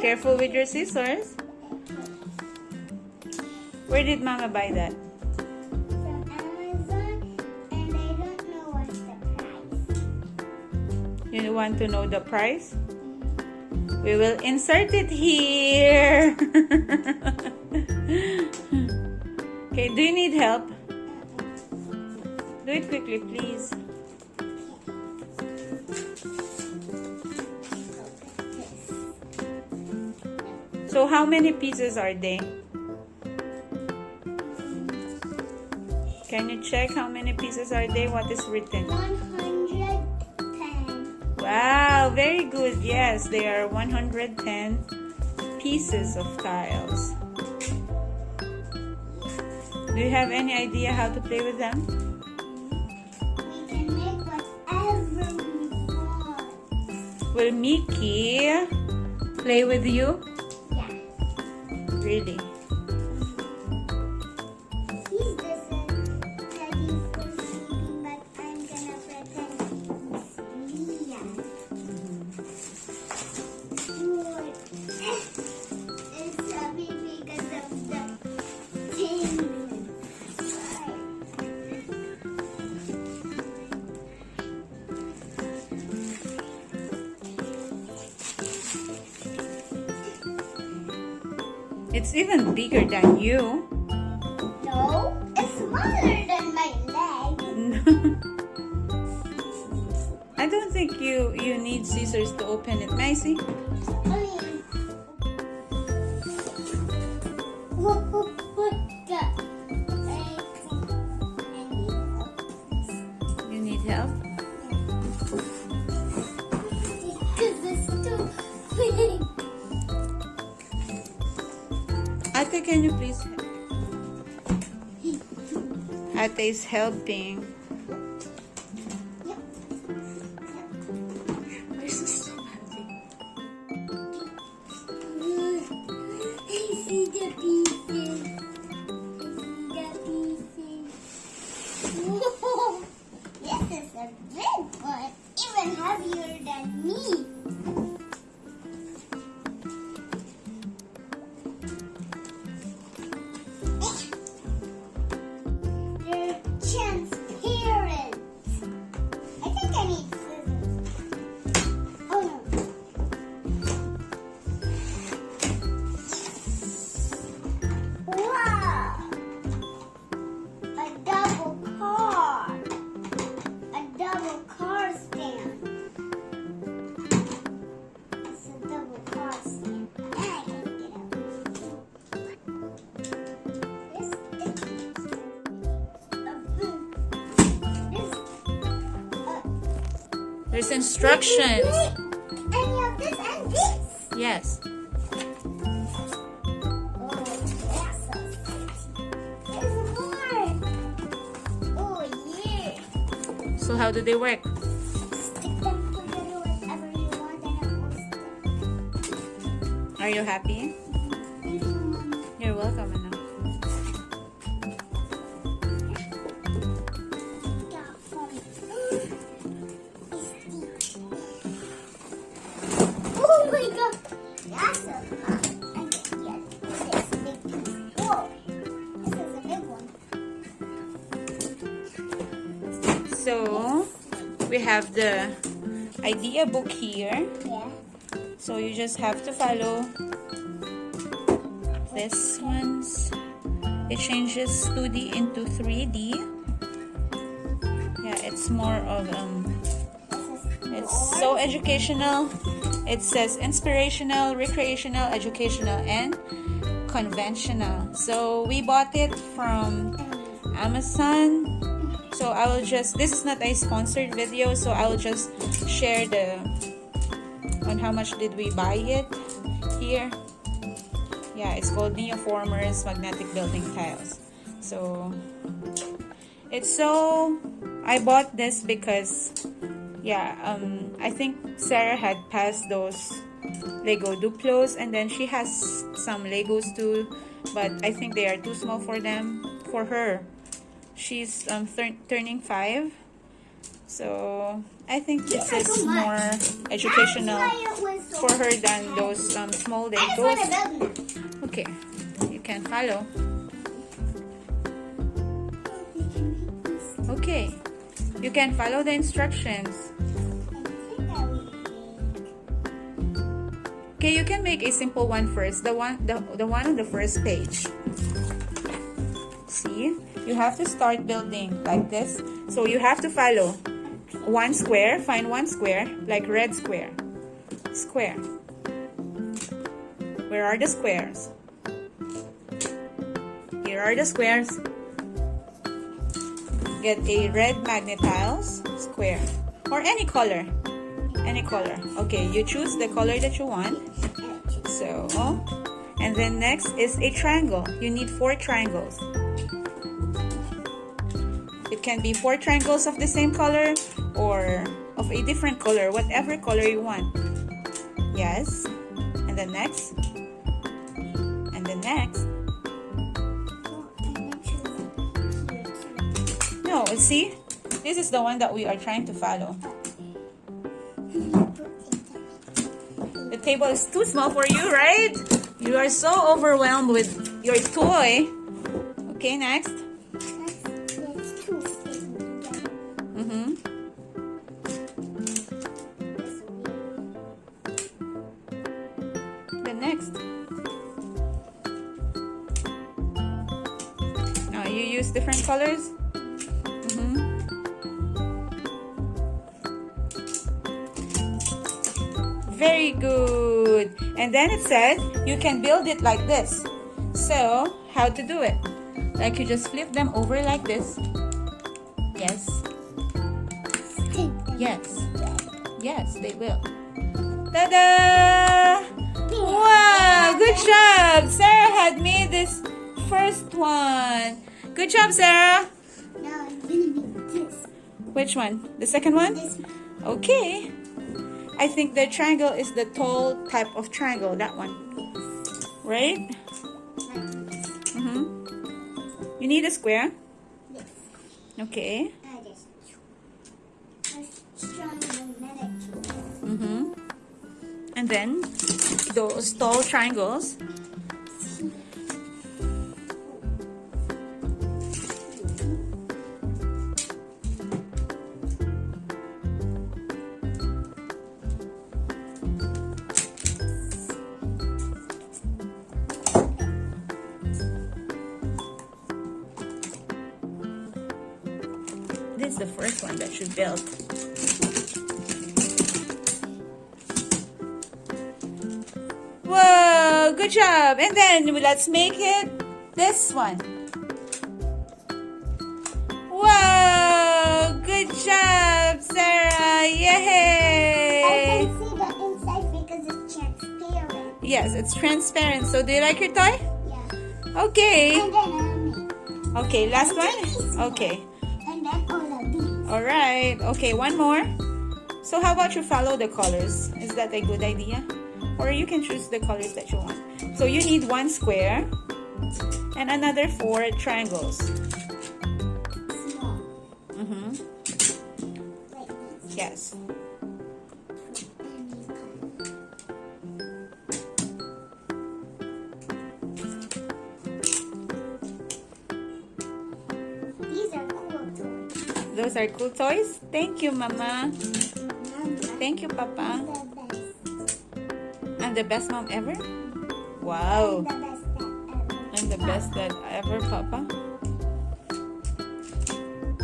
careful with your scissors. Where did Mama buy that? From Amazon, and I don't know what's the price. You want to know the price? We will insert it here. Okay, do you need help? Do it quickly, please. So how many pieces are they? Can you check how many pieces are they? What is written? 110. Wow, very good. Yes, there are 110 pieces of tiles. Do you have any idea how to play with them? We can make whatever we want. Will Mickey play with you? Yeah. Really? He's ready for sleeping, but I'm gonna pretend he's Leah. It's happy because of the thing. It's even bigger than you. No, it's smaller than my leg. I don't think you need scissors to open it, Macy. You need help? Because it's too big. Ate, can you please help? Ate is helping. Why is this so heavy? I see the pieces. Whoa, this is a big one, even heavier than me. They're transparent. I think I need scissors. Oh no. Wow! A double car. A double car stand. It's a double car stand. And I can get out. This There's instructions. and you have this and this. Yes. Oh, that's so there's more. Oh, yeah. So how do they work? Stick them together whatever you want and it will stick. Are you happy? Thank you, Mom. You're welcome, Anna. Got some. Oh my god. That's a lot. I get this big piece. Whoa. This is a big one. So we have the idea book here. Yeah. So you just have to follow this ones. It changes 2D into 3D. Yeah, it's more of it's so educational. It says inspirational, recreational, educational, and conventional. So we bought it from Amazon. So I will just, this is not a sponsored video, so I will just share on how much did we buy it here. Yeah, it's called NEOFORMERS Magnetic Building Tiles. So I bought this because I think Sarah had passed those Lego Duplos, and then she has some Legos too, but I think they are too small for her. She's turning 5, so I think this is more educational. That's why it was so for her than those small I just want to Legos. build now. Okay, you can follow. Okay, you can follow the instructions. Okay, you can make a simple one first. The one on the first page. See, you have to start building like this. So you have to follow one square. Find one square, like red square. Square. Where are the squares? Here are the squares. Get a red magnet tiles square or any color. Any color. Okay, you choose the color that you want. So, and then next is a triangle. You need 4 triangles. It can be 4 triangles of the same color or of a different color, whatever color you want. Yes. And the next. And the next. No, see? This is the one that we are trying to follow. The table is too small for you, right? You are so overwhelmed with your toy. Okay, next. The next. Now you use different colors. Very good. And then it said you can build it like this. So, how to do it? Like you just flip them over like this. Yes. Yes. Yes, they will. Ta-da! Wow, good job. Sarah had made this first one. Good job, Sarah. Now I'm gonna make this. Which one? The second one? This one. Okay. I think the triangle is the tall type of triangle, that one. Right? You need a square? Yes. Okay. And then those tall triangles. This is the first one that you built. Whoa, good job. And then let's make it this one. Whoa, good job, Sarah. Yay! I can see the inside because it's transparent. Yes, it's transparent. So do you like your toy? Yeah. Okay. And then I'll make. Okay, last one? Okay. And then all of these. Alright. Okay, one more. So how about you follow the colors? Is that a good idea? Or you can choose the colors that you want. So you need one square and another 4 triangles. Small. Mm-hmm. Like these. Yes. And these colors. These are cool too. Those are cool toys. Thank you, Mama. Mama, Thank you, Papa. the best. I'm the best mom ever? Wow. I'm the best dad ever. I'm the best dad ever, Papa.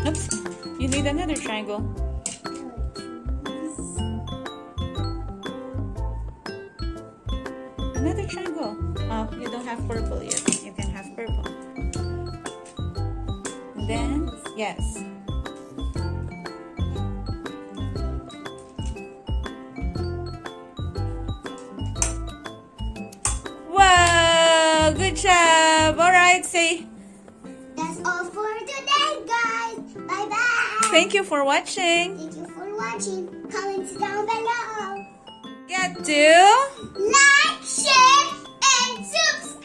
Oops. You need another triangle. Another triangle. Oh, you don't have purple yet. You can have purple. And then, yes. Wow, good job. All right, say That's all for today, guys. Bye-bye. thank you for watching. Thank you for watching. Comment down below. Get to Like, share, and subscribe.